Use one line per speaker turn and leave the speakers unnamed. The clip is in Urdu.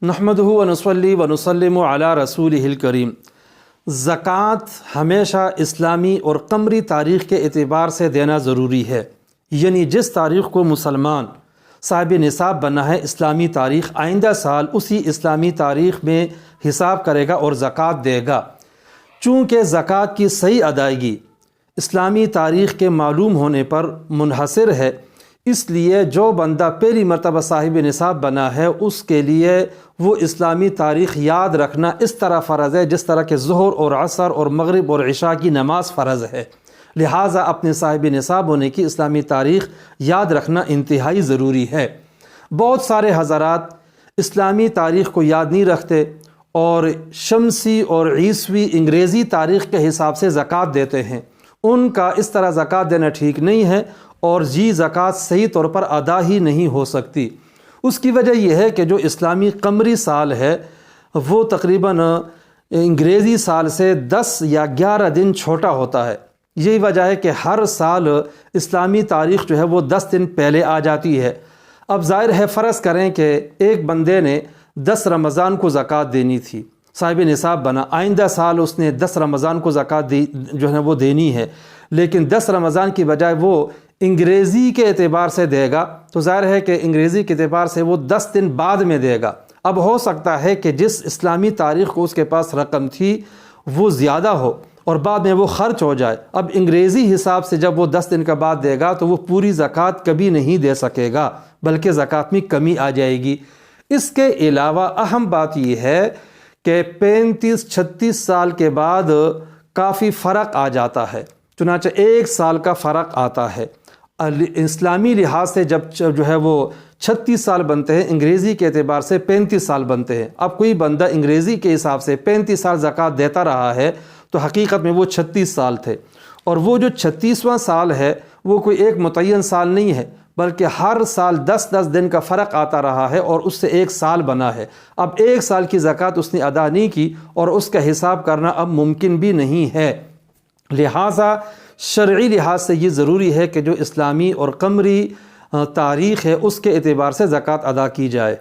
نحمدہ ونصلی ونسلم علی رسولہ الکریم۔ زکوٰۃ ہمیشہ اسلامی اور قمری تاریخ کے اعتبار سے دینا ضروری ہے، یعنی جس تاریخ کو مسلمان صاحب نصاب بنا ہے اسلامی تاریخ، آئندہ سال اسی اسلامی تاریخ میں حساب کرے گا اور زکوٰۃ دے گا۔ چونکہ زکوٰۃ کی صحیح ادائیگی اسلامی تاریخ کے معلوم ہونے پر منحصر ہے، اس لیے جو بندہ پہلی مرتبہ صاحب نصاب بنا ہے اس کے لیے وہ اسلامی تاریخ یاد رکھنا اس طرح فرض ہے جس طرح کہ ظہر اور عصر اور مغرب اور عشاء کی نماز فرض ہے۔ لہٰذا اپنے صاحب نصاب ہونے کی اسلامی تاریخ یاد رکھنا انتہائی ضروری ہے۔ بہت سارے حضرات اسلامی تاریخ کو یاد نہیں رکھتے اور شمسی اور عیسوی انگریزی تاریخ کے حساب سے زکوٰۃ دیتے ہیں۔ ان کا اس طرح زکوٰۃ دینا ٹھیک نہیں ہے اور زکوٰۃ صحیح طور پر ادا ہی نہیں ہو سکتی۔ اس کی وجہ یہ ہے کہ جو اسلامی قمری سال ہے وہ تقریباً انگریزی سال سے 10 یا 11 دن چھوٹا ہوتا ہے۔ یہی وجہ ہے کہ ہر سال اسلامی تاریخ جو ہے وہ 10 دن پہلے آ جاتی ہے۔ اب ظاہر ہے فرض کریں کہ ایک بندے نے 10 رمضان کو زکوٰۃ دینی تھی، صاحب نصاب بنا، آئندہ سال اس نے 10 رمضان کو زکوٰۃ جو ہے وہ دینی ہے، لیکن 10 رمضان کی بجائے وہ انگریزی کے اعتبار سے دے گا، تو ظاہر ہے کہ انگریزی کے اعتبار سے وہ 10 دن بعد میں دے گا۔ اب ہو سکتا ہے کہ جس اسلامی تاریخ کو اس کے پاس رقم تھی وہ زیادہ ہو اور بعد میں وہ خرچ ہو جائے۔ اب انگریزی حساب سے جب وہ 10 دن کا بعد دے گا تو وہ پوری زکوٰۃ کبھی نہیں دے سکے گا، بلکہ زکوٰۃ میں کمی آ جائے گی۔ اس کے علاوہ اہم بات یہ ہے کہ 35-36 سال کے بعد کافی فرق آ جاتا ہے، چنانچہ 1 سال کا فرق آتا ہے۔ اسلامی لحاظ سے جب جو ہے وہ 36 سال بنتے ہیں، انگریزی کے اعتبار سے 35 سال بنتے ہیں۔ اب کوئی بندہ انگریزی کے حساب سے 35 سال زکوٰۃ دیتا رہا ہے تو حقیقت میں وہ 36 سال تھے، اور وہ جو 36واں سال ہے وہ کوئی ایک متعین سال نہیں ہے، بلکہ ہر سال 10-10 دن کا فرق آتا رہا ہے اور اس سے 1 سال بنا ہے۔ اب 1 سال کی زکوٰۃ اس نے ادا نہیں کی اور اس کا حساب کرنا اب ممکن بھی نہیں ہے۔ لہٰذا شرعی لحاظ سے یہ ضروری ہے کہ جو اسلامی اور قمری تاریخ ہے اس کے اعتبار سے زکوٰۃ ادا کی جائے۔